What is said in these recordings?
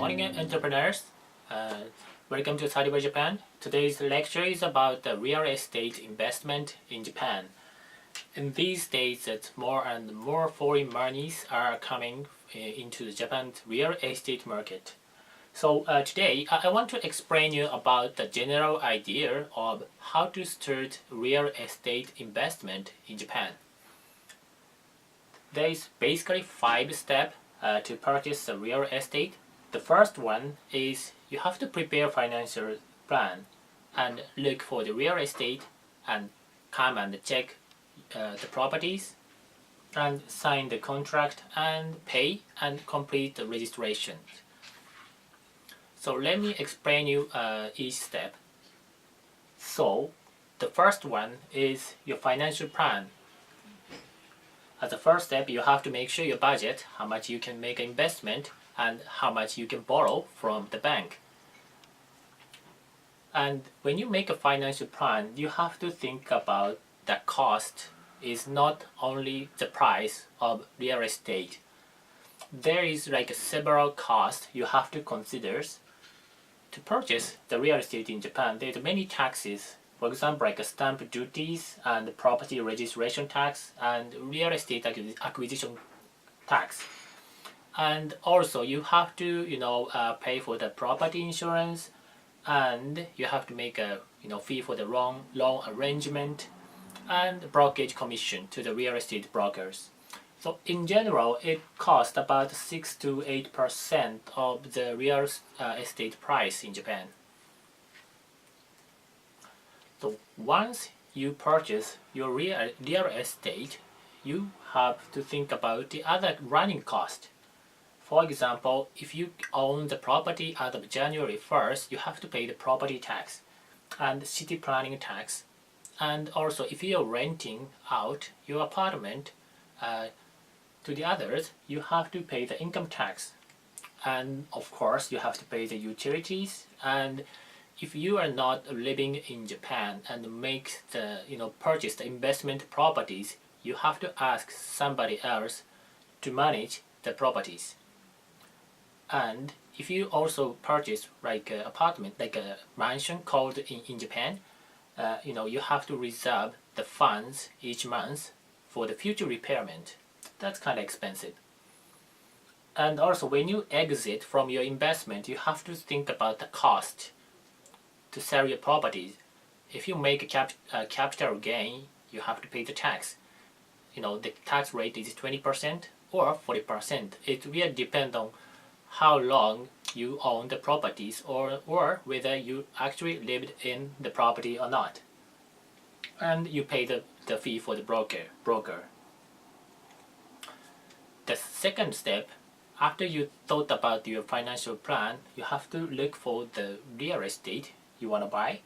morning, entrepreneurs. Uh, Welcome to sadywellj Japan. Today's lecture is about the real estate investment in Japan. In these days, that more and more foreign monies are coming into the Japan's real estate market. So today, I want to explain you about the general idea of how to start real estate investment in Japan. There is basically 5 steps to purchase the real estate. The first one is you have to prepare financial plan and look for the real estate and come and check the properties and sign the contract and pay and complete the registration. So let me explain you each step. So the first one is your financial plan. As the first step, you have to make sure your budget, how much you can make an investment and how much you can borrow from the bank. And when you make a financial plan, you have to think about the cost is not only the price of real estate. There is like several costs you have to consider to purchase the real estate in Japan. There are many taxes. For example, like stamp duties and property registration tax and real estate acquisition tax. And also you have to pay for the property insurance, and you have to make a fee for the loan arrangement and brokerage commission to the real estate brokers. So in general, it costs about 6 to 8% of the real estate price in Japan. So once you purchase your real estate, you have to think about the other running cost. For example, if you own the property as of January 1st, you have to pay the property tax and city planning tax. And also, if you're renting out your apartment to the others, you have to pay the income tax. And of course, you have to pay the utilities. And if you are not living in Japan and purchase the investment properties, you have to ask somebody else to manage the properties. And if you also purchase like an apartment, like a mansion called in Japan, you have to reserve the funds each month for the future repairment. That's kind of expensive. And also when you exit from your investment, you have to think about the cost to sell your properties. If you make a capital gain, you have to pay the tax. The tax rate is 20% or 40%. It really depends on how long you own the properties or whether you actually lived in the property or not. And you pay the fee for the broker. The second step, after you thought about your financial plan, you have to look for the real estate you want to buy.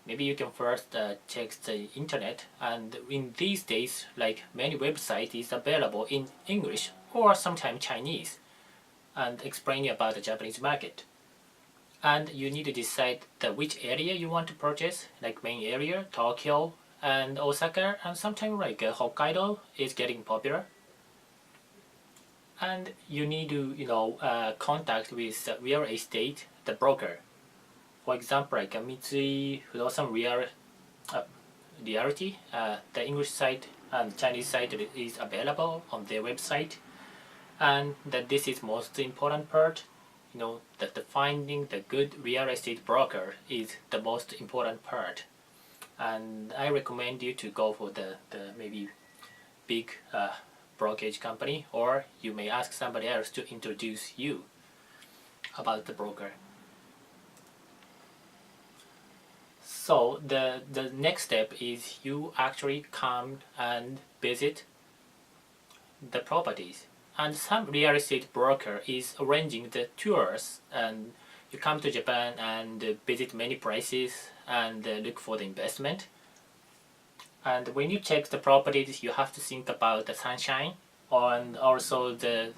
Maybe you can first check the internet, and in these days, like many websites is available in English or sometimes Chinese, and explain about the Japanese market. And you need to decide which area you want to purchase, like main area, Tokyo and Osaka, and sometimes like Hokkaido is getting popular. And you need to contact with the real estate, the broker. For example, like Mitsui Fudosan Realty, the English site and Chinese site is available on their website. And that this is most important part, that the finding the good real estate broker is the most important part. And I recommend you to go for the maybe big brokerage company, or you may ask somebody else to introduce you about the broker. So the next step is you actually come and visit the properties. And some real estate broker is arranging the tours, and you come to Japan and visit many places and look for the investment. And when you check the properties, you have to think about the sunshine and also the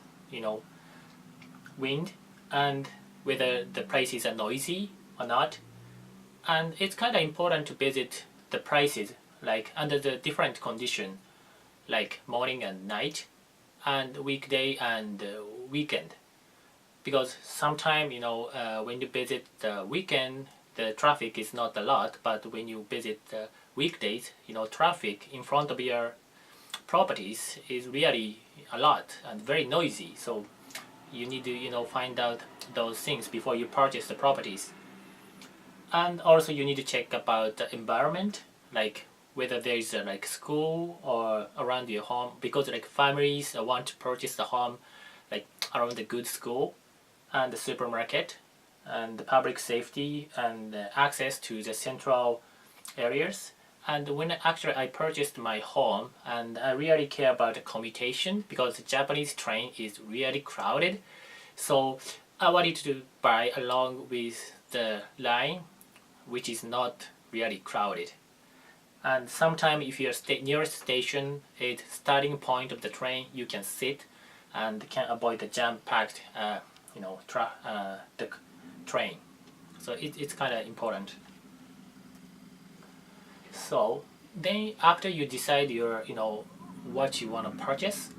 wind and whether the places are noisy or not. And it's kind of important to visit the places like under the different condition, like morning and night, and weekday and weekend. because sometimes when you visit the weekend, the traffic is not a lot, but when you visit the weekdays, traffic in front of your properties is really a lot and very noisy. So you need to find out those things before you purchase the properties. And also you need to check about the environment, like whether there is a school or around your home, because families want to purchase the home around the good school and the supermarket and the public safety and access to the central areas. And when I purchased my home, and I really care about the commutation because the Japanese train is really crowded, so I wanted to buy along with the line which is not really crowded. And sometimes if your nearest station is starting point of the train, you can sit and can avoid the jam-packed the train. So it's kind of important. So then after you decide your what you want to purchase,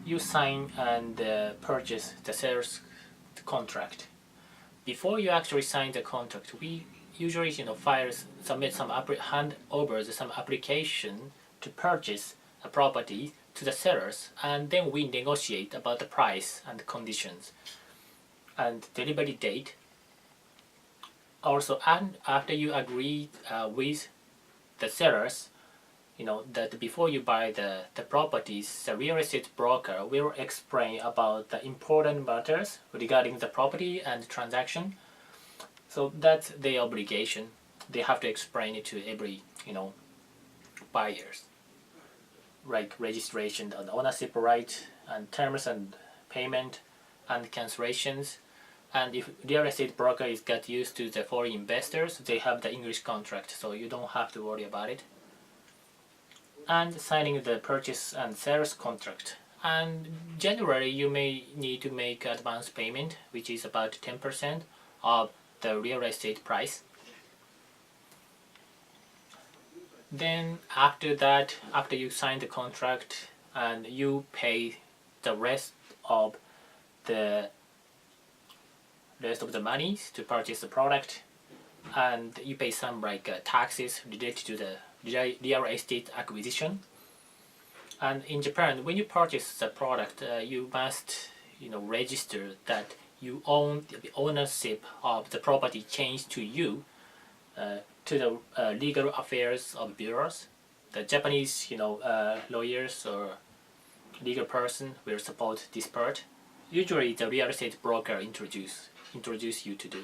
you sign and purchase the sales contract. Before you actually sign the contract, we usually submit some hand over some application to purchase a property to the sellers, and then we negotiate about the price and conditions and delivery date. Also, and after you agree with the sellers, that before you buy the properties, the real estate broker will explain about the important matters regarding the property and transaction. So that's their obligation. They have to explain it to every buyers, like registration and ownership right and terms and payment and cancellations. And if real estate broker is got used to the foreign investors, they have the English contract, so you don't have to worry about it. And signing the purchase and sales contract. And generally you may need to make advance payment, which is about 10% of the real estate price. Then after that, after you sign the contract and you pay the rest of the money to purchase the product, and you pay some taxes related to the real estate acquisition. And in Japan, when you purchase the product, you must register that you own the ownership of the property changed to you, to the legal affairs of bureaus. The Japanese lawyers or legal person will support this part. Usually the real estate broker introduce you to do.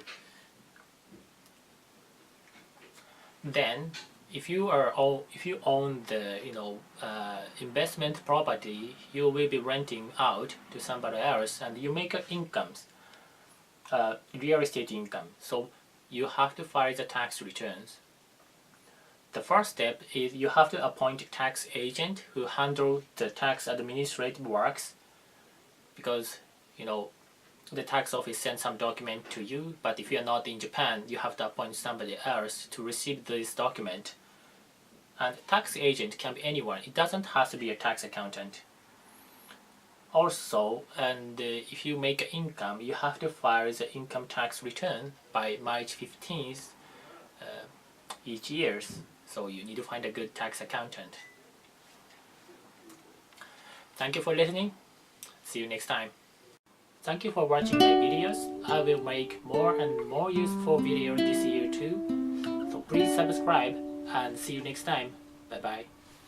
Then if you own the investment property, you will be renting out to somebody else, and you make incomes, real estate income. So you have to file the tax returns. The first step is you have to appoint a tax agent who handle the tax administrative works, because the tax office sends some document to you, but if you're not in Japan, you have to appoint somebody else to receive this document. And tax agent can be anyone. It doesn't have to be a tax accountant. Also, and if you make income, you have to file the income tax return by March 15th each year. So you need to find a good tax accountant. Thank you for listening. See you next time. Thank you for watching my videos. I will make more and more useful videos this year too. So please subscribe and see you next time. Bye bye.